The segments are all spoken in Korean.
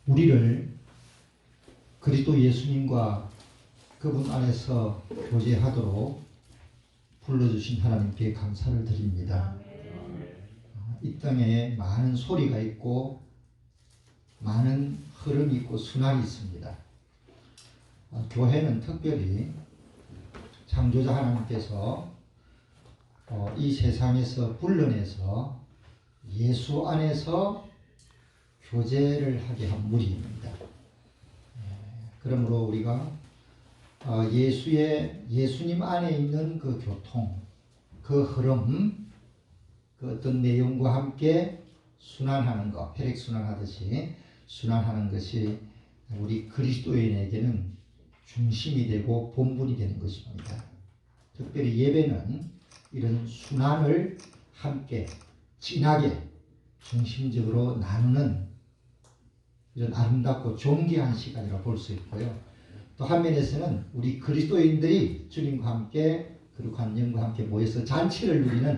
우리를 그리스도 예수님과 그분 안에서 교제하도록 불러주신 하나님께 감사를 드립니다. 이 땅에 많은 소리가 있고 많은 흐름이 있고 순환이 있습니다. 교회는 특별히 창조자 하나님께서 이 세상에서 불러내서 예수 안에서 교제를 하게 한 무리입니다. 그러므로 우리가 예수님 안에 있는 그 교통, 그 흐름, 그 어떤 내용과 함께 순환하는 것, 혈액순환하듯이 순환하는 것이 우리 그리스도인에게는 중심이 되고 본분이 되는 것입니다. 특별히 예배는 이런 순환을 함께 진하게 중심적으로 나누는 이런 아름답고 존귀한 시간이라고 볼 수 있고요. 또 한면에서는 우리 그리스도인들이 주님과 함께 거룩한 영과 함께 모여서 잔치를 누리는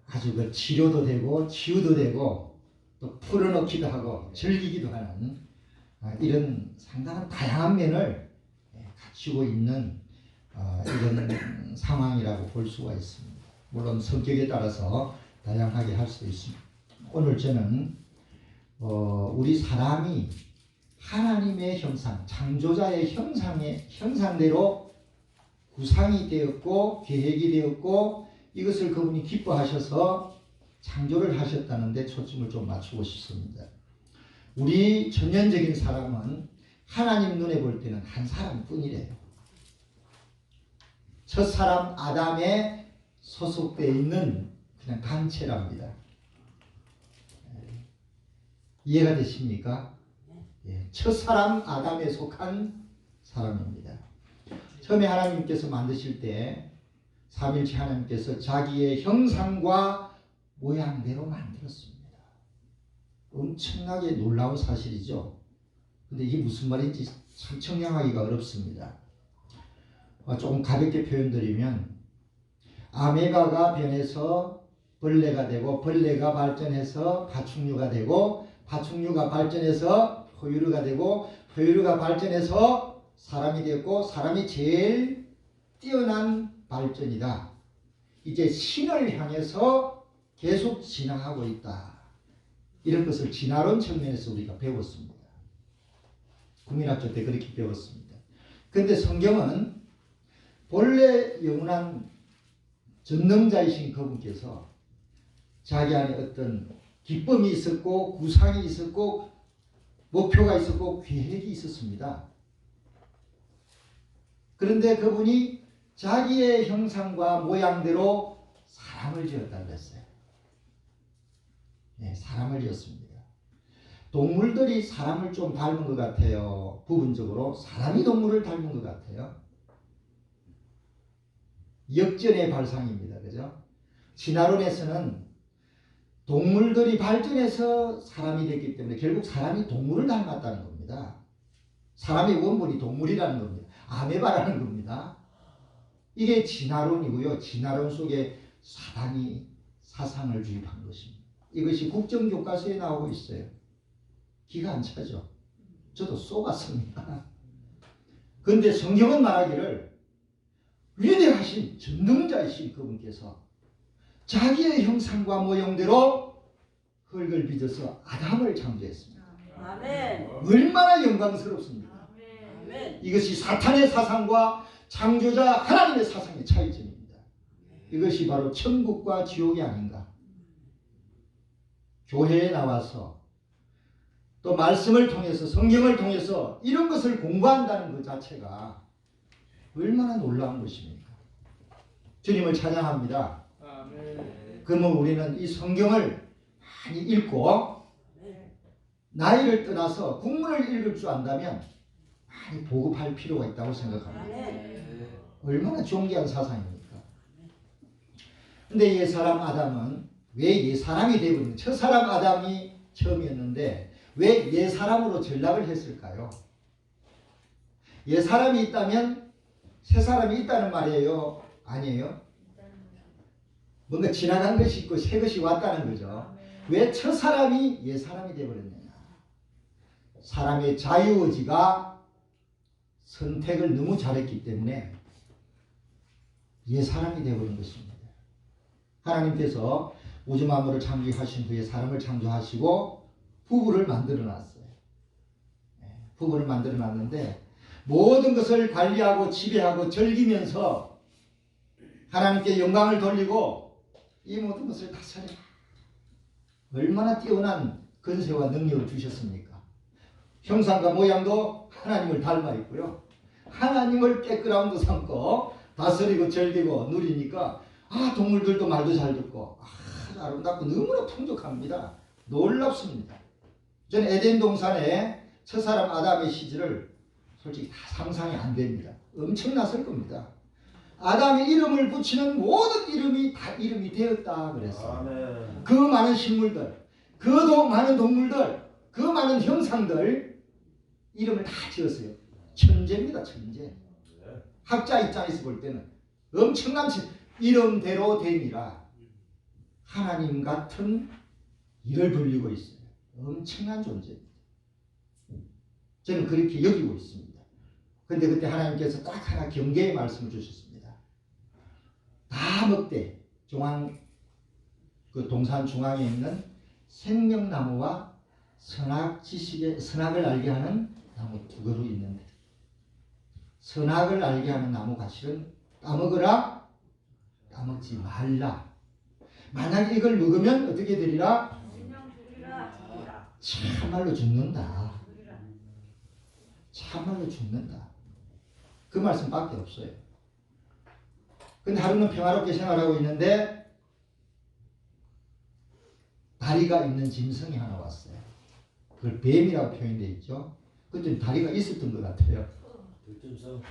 아주 그 치료도 되고 치유도 되고 또 풀어놓기도 하고 즐기기도 하는 이런 상당한 다양한 면을 갖추고 있는 이런 상황이라고 볼 수가 있습니다. 물론 성격에 따라서 다양하게 할 수 있습니다. 오늘 저는 우리 사람이 하나님의 형상, 창조자의 형상대로 구상이 되었고 계획이 되었고 이것을 그분이 기뻐하셔서 창조를 하셨다는데 초점을 좀 맞추고 싶습니다. 우리 전형적인 사람은 하나님 눈에 볼 때는 한 사람뿐이래요. 첫 사람 아담에 소속되어 있는 그냥 단체랍니다. 이해가 되십니까? 첫 사람 아담에 속한 사람입니다. 처음에 하나님께서 만드실 때 삼일체 하나님께서 자기의 형상과 모양대로 만들었습니다. 엄청나게 놀라운 사실이죠. 근데 이게 무슨 말인지 참 청량하기가 어렵습니다. 조금 가볍게 표현드리면 아메바가 변해서 벌레가 되고 벌레가 발전해서 파충류가 되고 파충류가 발전해서 포유류가 되고 포유류가 발전해서 사람이 됐고 사람이 제일 뛰어난 발전이다. 이제 신을 향해서 계속 진화하고 있다. 이런 것을 진화론 측면에서 우리가 배웠습니다. 국민학교 때 그렇게 배웠습니다. 그런데 성경은 본래 영원한 전능자이신 그분께서 자기 안에 어떤 기쁨이 있었고 구상이 있었고 목표가 있었고 계획이 있었습니다. 그런데 그분이 자기의 형상과 모양대로 사람을 지었다고 했어요. 사람을 지었습니다. 동물들이 사람을 좀 닮은 것 같아요. 부분적으로 사람이 동물을 닮은 것 같아요. 역전의 발상입니다. 그죠? 진화론에서는 동물들이 발전해서 사람이 됐기 때문에 결국 사람이 동물을 닮았다는 겁니다. 사람의 원본이 동물이라는 겁니다. 아메바라는 겁니다. 이게 진화론이고요. 진화론 속에 사단이 사상을 주입한 것입니다. 이것이 국정교과서에 나오고 있어요. 기가 안 차죠. 저도 쏘갔습니다. 그런데 성경은 말하기를 위대하신 전능자이신 그분께서 자기의 형상과 모형대로 흙을 빚어서 아담을 창조했습니다. 아멘. 얼마나 영광스럽습니까? 아멘. 이것이 사탄의 사상과 창조자 하나님의 사상의 차이점입니다. 이것이 바로 천국과 지옥이 아닌가. 교회에 나와서 또 말씀을 통해서 성경을 통해서 이런 것을 공부한다는 것 자체가 얼마나 놀라운 것입니까? 주님을 찬양합니다. 그러면 우리는 이 성경을 많이 읽고 나이를 떠나서 국문을 읽을 줄 안다면 많이 보급할 필요가 있다고 생각합니다. 얼마나 존귀한 사상입니까? 근데 옛사람 아담은 왜 옛사람이 되어버린 첫사람 아담이 처음이었는데 왜 옛사람으로 전락을 했을까요? 옛사람이 있다면 새사람이 있다는 말이에요? 아니에요? 뭔가 지나간 것이 있고 새 것이 왔다는 거죠. 왜 첫사람이 옛사람이 되어버렸느냐? 사람의 자유의지가 선택을 너무 잘했기 때문에 사람이 되어버린 것입니다. 하나님께서 우주 만물을 창조하신 후에 사람을 창조하시고 부부를 만들어 놨어요. 부부를 만들어 놨는데 모든 것을 관리하고 지배하고 즐기면서 하나님께 영광을 돌리고 이 모든 것을 다스려. 얼마나 뛰어난 권세와 능력을 주셨습니까? 형상과 모양도 하나님을 닮아 있고요. 하나님을 백그라운드 삼고 다스리고 즐기고 누리니까 동물들도 말도 잘 듣고 아름답고 너무나 풍족합니다. 놀랍습니다. 저는 에덴 동산에 첫사람 아담의 시절을 솔직히 다 상상이 안 됩니다. 엄청났을 겁니다. 아담의 이름을 붙이는 모든 이름이 다 이름이 되었다 그랬어요. 그 많은 식물들, 그 많은 동물들, 그 많은 형상들 이름을 다 지었어요. 천재입니다. 천재. 학자 입장에서 볼 때는 엄청난 이름대로 됨이라 하나님 같은 일을 벌리고 있어요. 엄청난 존재입니다. 저는 그렇게 여기고 있습니다. 그런데 그때 하나님께서 딱 하나 경계의 말씀을 주셨습니다. 다 먹되 그 동산 중앙에 있는 생명나무와 선악을 알게 하는 나무 두 그루 있는데 선악을 알게 하는 나무 과실은 따먹으라 따먹지 말라. 만약 이걸 먹으면 어떻게 되리라? 참말로 죽는다. 참말로 죽는다. 그 말씀밖에 없어요. 근데 하루는 평화롭게 생활하고 있는데 다리가 있는 짐승이 하나 왔어요. 그걸 뱀이라고 표현되어 있죠. 그때 다리가 있었던 것 같아요. 들짐승.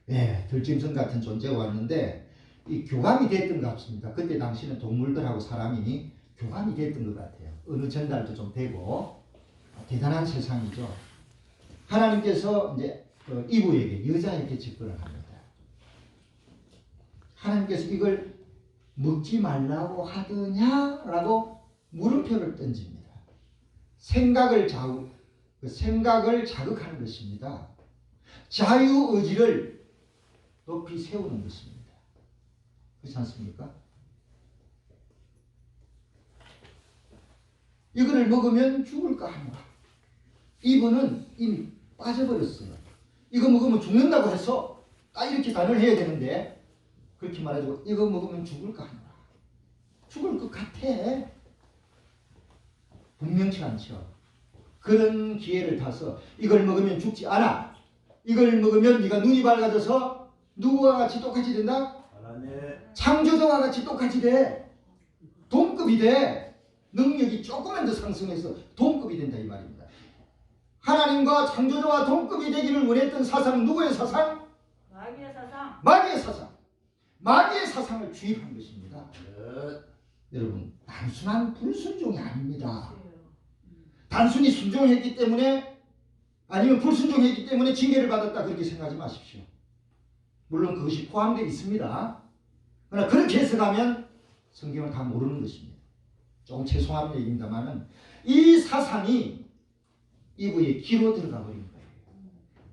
네, 들짐승 같은 존재가 왔는데 이 교감이 됐던 것 같습니다. 그때 당시는 동물들하고 사람이 교감이 됐던 것 같아요. 어느 전달도 좀 되고 대단한 세상이죠. 하나님께서 이제 이브에게 여자에게 접근을 합니다. 하나님께서 이걸 먹지 말라고 하더냐라고 물음표를 던집니다. 생각을 자극하는 것입니다. 자유의지를 높이 세우는 것입니다. 그렇지 않습니까? 이거를 먹으면 죽을까 하노라. 이분은 이미 빠져버렸어요. 이거 먹으면 죽는다고 해서 딱 이렇게 단언을 해야 되는데 그렇게 말해주고 이거 먹으면 죽을까 하노라. 죽을 것 같아. 분명치 않죠. 그런 기회를 타서 이걸 먹으면 죽지 않아. 이걸 먹으면 네가 눈이 밝아져서 누구와 같이 똑같이 된다? 창조자와 같이 똑같이 돼. 동급이 돼. 능력이 조금만 더 상승해서 동급이 된다 이 말입니다. 하나님과 창조자와 동급이 되기를 원했던 사상은 누구의 사상? 마귀의 사상. 마귀의 사상. 마귀의 사상을 주입한 것입니다. 여러분 단순한 불순종이 아닙니다. 단순히 순종했기 때문에 아니면 불순종했기 때문에 징계를 받았다 그렇게 생각하지 마십시오. 물론 그것이 포함되어 있습니다. 그러나 그렇게 해석하면 성경을 다 모르는 것입니다. 조금 죄송한 얘기입니다만은 이 사상이 이브의 귀로 들어가 버린 거예요.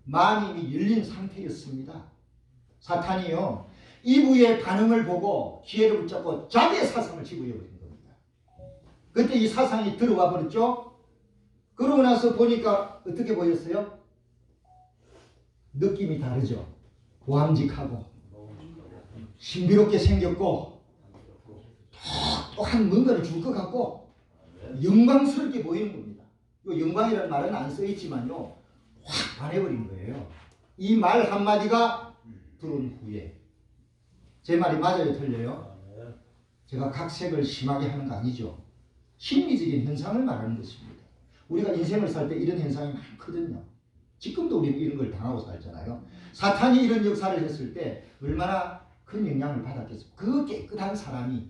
마음이 이미 열린 상태였습니다. 사탄이요 이브의 반응을 보고 기회를 붙잡고 자기의 사상을 지부해 버린 겁니다. 그때 이 사상이 들어와 버렸죠. 그러고 나서 보니까 어떻게 보였어요? 느낌이 다르죠. 보암직하고 신비롭게 생겼고 또한 뭔가를 줄 것 같고 영광스럽게 보이는 겁니다. 이 영광이라는 말은 안 써있지만요 확 반해버린 거예요. 이 말 한마디가 들어온 후에 제 말이 맞아요 틀려요? 제가 각색을 심하게 하는 거 아니죠. 심리적인 현상을 말하는 것입니다. 우리가 인생을 살 때 이런 현상이 많거든요. 지금도 우리는 이런 걸 당하고 살잖아요. 사탄이 이런 역사를 했을 때 얼마나 큰 영향을 받았겠어요. 그 깨끗한 사람이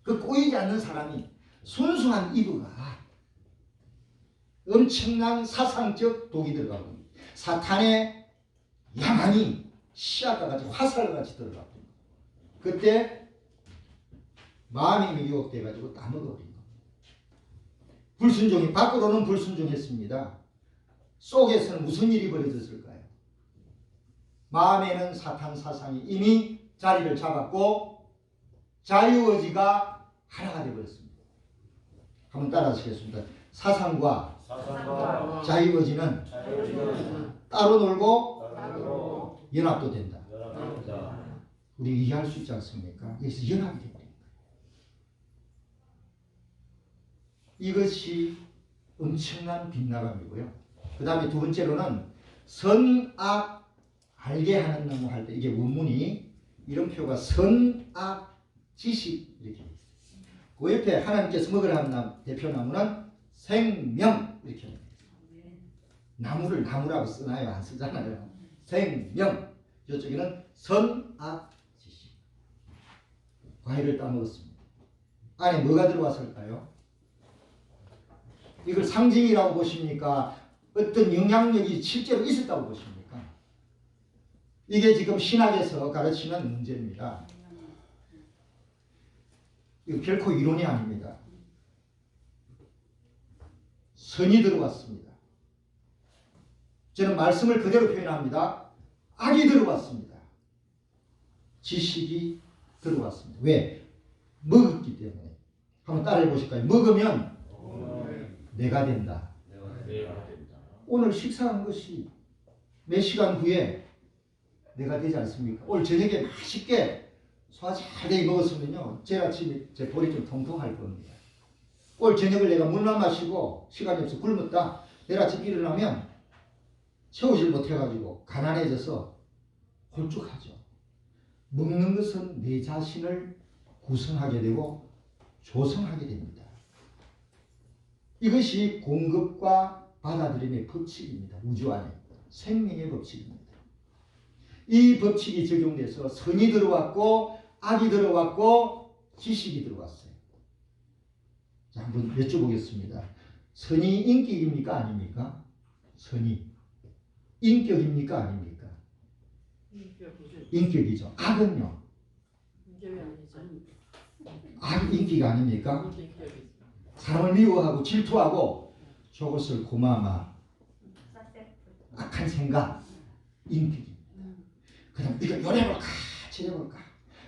그 꼬이지 않는 사람이 순수한 이브가 엄청난 사상적 독이 들어가고 사탄의 야망이 씨앗과 같이 화살같이 들어가고 그때 마음이 유혹돼가지고 따먹어버린 겁니다. 불순종이 밖으로는 불순종했습니다. 속에서는 무슨 일이 벌어졌을까요? 마음에는 사탄 사상이 이미 자리를 잡았고 자유의지가 하나가 되어버렸습니다. 한번 따라하시겠습니다. 사상과 자유의지는 따로 놀고 연합도 된다. 우리 이해할 수 있지 않습니까? 여기서 연합이 됩니다. 이것이 엄청난 빗나감이고요. 그 다음에 두 번째로는 선악 알게 하는 나무 할 때 이게 원문이 이런 표가 선악 지식 이렇게 돼 있어요. 그 옆에 하나님께서 먹으라 하는 대표나무는 생명 이렇게 돼 있어요. 나무를 나무라고 쓰나요? 안 쓰잖아요. 생명. 이쪽에는 선악 지식. 과일을 따먹었습니다. 안에 뭐가 들어왔을까요? 이걸 상징이라고 보십니까? 어떤 영향력이 실제로 있었다고 보십니까? 이게 지금 신학에서 가르치는 문제입니다. 이거 결코 이론이 아닙니다. 선이 들어왔습니다. 저는 말씀을 그대로 표현합니다. 악이 들어왔습니다. 지식이 들어왔습니다. 왜? 먹었기 때문에. 한번 따라해 보실까요? 먹으면 내가 된다. 오늘 식사한 것이 몇 시간 후에 내가 되지 않습니까? 오늘 저녁에 맛있게 소화 잘 되게 먹었으면요. 제일 아침에 제 볼이 좀 통통할 겁니다. 오늘 저녁을 내가 물만 마시고 시간이 없어 굶었다. 내일 아침 일어나면 채우질 못해가지고 가난해져서 홀쭉하죠. 먹는 것은 내 자신을 구성하게 되고 조성하게 됩니다. 이것이 공급과 받아들임의 법칙입니다. 우주 안에 생명의 법칙입니다. 이 법칙이 적용돼서 선이 들어왔고 악이 들어왔고 지식이 들어왔어요. 자, 한번 여쭤보겠습니다. 선이 인격입니까? 아닙니까? 선이 인격입니까? 아닙니까? 인격이죠. 악은요? 악 인기가 아닙니까? 사람을 미워하고 질투하고 저것을 고마마 악한 생각 인격입니다. 그 다음 이거 요래볼까 저래볼까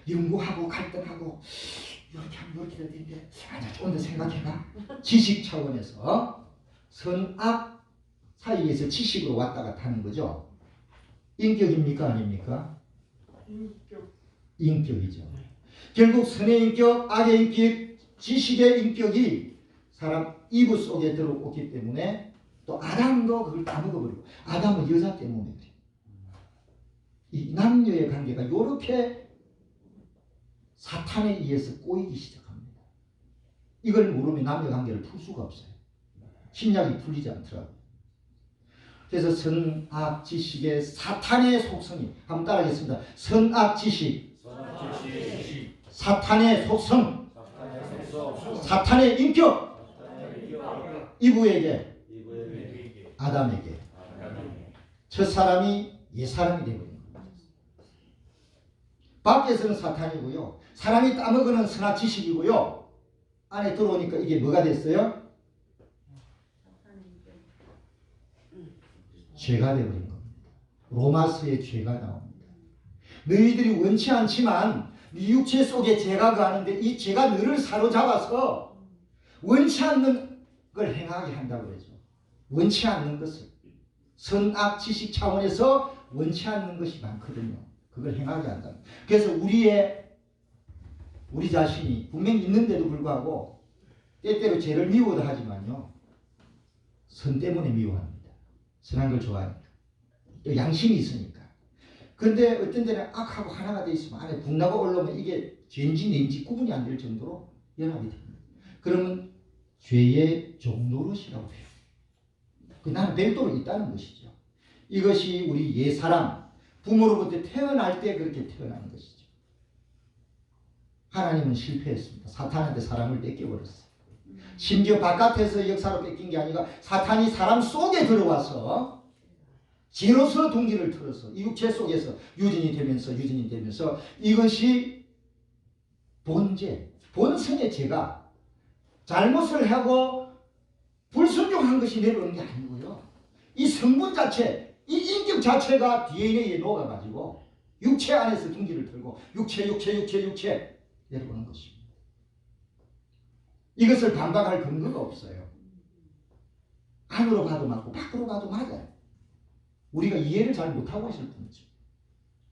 연구하고 갈등하고 이렇게 하면 이렇게 되는데 아니야 좀 더 생각해봐. 지식 차원에서 선악 사이에서 지식으로 왔다 갔다 하는 거죠. 인격입니까? 아닙니까? 인격이죠. 결국 선의 인격, 악의 인격, 지식의 인격이 사람 이브 속에 들어오기 때문에 또 아담도 그걸 다 먹어버리고 아담은 여자 때문에 그래요. 이 남녀의 관계가 이렇게 사탄에 의해서 꼬이기 시작합니다. 이걸 모르면 남녀 관계를 풀 수가 없어요. 신약이 풀리지 않더라고요. 그래서 선악 지식의 사탄의 속성이 한번 따라하겠습니다. 선악 지식, 사탄의 속성, 사탄의 인격, 이브에게, 아담에게 첫사람이 옛사람이 되어버린 겁니다. 밖에서는 사탄이고요. 사람이 따먹는 선악 지식이고요. 안에 들어오니까 이게 뭐가 됐어요? 죄가 되어버린 겁니다. 로마서의 죄가 나옵니다. 너희들이 원치 않지만 네 육체 속에 죄가 가는데 이 죄가 너를 사로잡아서 원치 않는 걸 행하게 한다고 그러죠. 원치 않는 것을 선악 지식 차원에서 원치 않는 것이 많거든요. 그걸 행하게 한다. 그래서 우리 자신이 분명히 있는데도 불구하고 때때로 죄를 미워도 하지만요. 선 때문에 미워합니다. 선한 걸 좋아하니까. 또 양심이 있으니까. 근데 어떤 데는 악하고 하나가 돼 있으면 안에 분나고 올라오면 이게 죄인지 내인지 구분이 안 될 정도로 연합이 됩니다. 그러면 죄의 종노릇이라고 해요. 그 나는 별도로 있다는 것이죠. 이것이 우리 옛사람, 부모로부터 태어날 때 그렇게 태어나는 것이죠. 하나님은 실패했습니다. 사탄한테 사람을 뺏겨버렸어요. 심지어 바깥에서 역사로 뺏긴 게 아니라 사탄이 사람 속에 들어와서 죄로서 동기를 틀어서 이 육체 속에서 유전이 되면서 이것이 본죄, 본성의 죄가 잘못을 하고 불순종한 것이 내려오는 게 아니고요. 이 성분 자체, 이 인격 자체가 DNA에 녹아가지고 육체 안에서 둥지를 틀고 육체 내려오는 것입니다. 이것을 반박할 근거가 없어요. 안으로 봐도 맞고 밖으로 봐도 맞아요. 우리가 이해를 잘 못하고 있을 뿐이죠.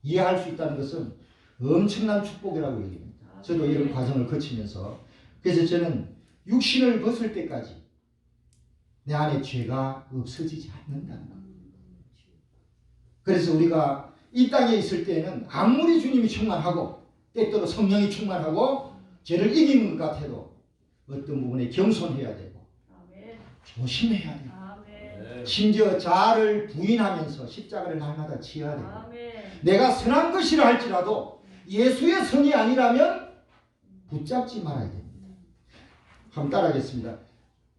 이해할 수 있다는 것은 엄청난 축복이라고 얘기합니다. 저도 이런 과정을 거치면서 그래서 저는 육신을 벗을 때까지 내 안에 죄가 없어지지 않는다는 겁니다. 그래서 우리가 이 땅에 있을 때는 아무리 주님이 충만하고 때때로 성령이 충만하고 죄를 이기는 것 같아도 어떤 부분에 겸손해야 되고 조심해야 되고 심지어 자아를 부인하면서 십자가를 날마다 지어야 되고 내가 선한 것이라 할지라도 예수의 선이 아니라면 붙잡지 말아야 됩니다. 한번 따라하겠습니다.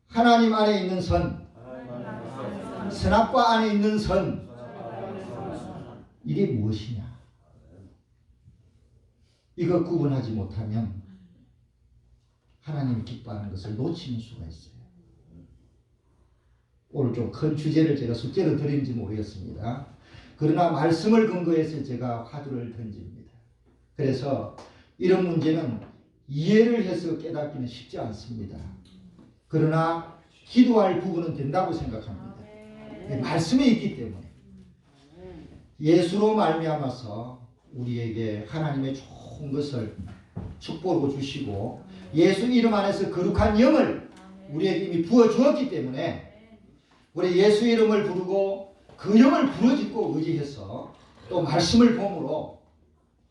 하나님 안에 있는 선, 선악과 안에 있는 선, 이게 무엇이냐? 이거 구분하지 못하면 하나님이 기뻐하는 것을 놓치는 수가 있어요. 오늘 좀 큰 주제를 제가 숙제로 드리는지 모르겠습니다. 그러나 말씀을 근거해서 제가 화두를 던집니다. 그래서 이런 문제는 이해를 해서 깨닫기는 쉽지 않습니다. 그러나 기도할 부분은 된다고 생각합니다. 말씀에 있기 때문에 예수로 말미암아서 우리에게 하나님의 좋은 것을 축복으로 주시고 예수 이름 안에서 거룩한 영을 우리에게 이미 부어주었기 때문에 우리 예수 이름을 부르고 그 영을 부르짖고 의지해서 또 말씀을 보므로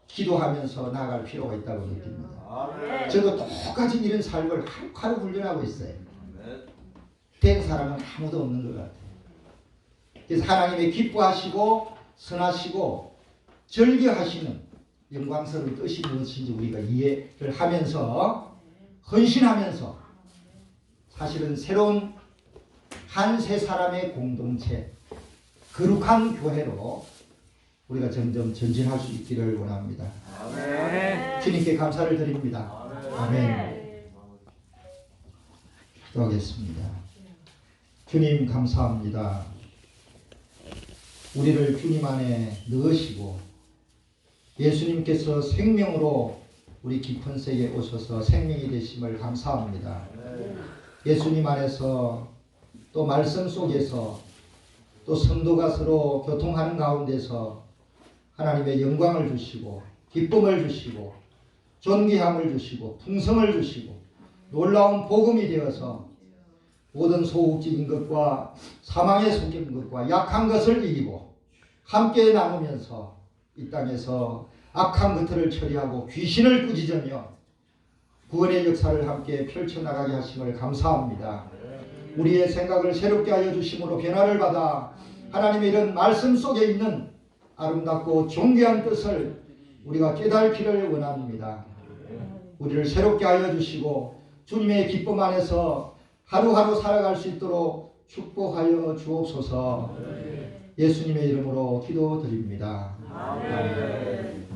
기도하면서 나아갈 필요가 있다고 느낍니다. 저도 똑같이 이런 삶을 하루 훈련하고 있어요. 된 사람은 아무도 없는 것 같아요. 그래서 하나님의 기뻐하시고 선하시고 절개하시는 영광스러운 뜻이 무엇인지 우리가 이해를 하면서 헌신하면서 사실은 새로운 한 세 사람의 공동체 거룩한 교회로 우리가 점점 전진할 수 있기를 원합니다. 아멘. 주님께 감사를 드립니다. 아멘. 기도하겠습니다. 주님 감사합니다. 우리를 주님 안에 넣으시고 예수님께서 생명으로 우리 깊은 세계에 오셔서 생명이 되심을 감사합니다. 예수님 안에서 또 말씀 속에서 또 성도가 서로 교통하는 가운데서 하나님의 영광을 주시고 기쁨을 주시고 존귀함을 주시고 풍성을 주시고 놀라운 복음이 되어서 모든 소극적인 것과 사망에 속인 것과 약한 것을 이기고 함께 나누면서 이 땅에서 악한 것들을 처리하고 귀신을 꾸짖으며 구원의 역사를 함께 펼쳐나가게 하심을 감사합니다. 우리의 생각을 새롭게 하여 주심으로 변화를 받아 하나님의 이런 말씀 속에 있는 아름답고 존귀한 뜻을 우리가 깨닫기를 원합니다. 우리를 새롭게 하여 주시고 주님의 기쁨 안에서 하루하루 살아갈 수 있도록 축복하여 주옵소서. 예수님의 이름으로 기도드립니다. 아멘.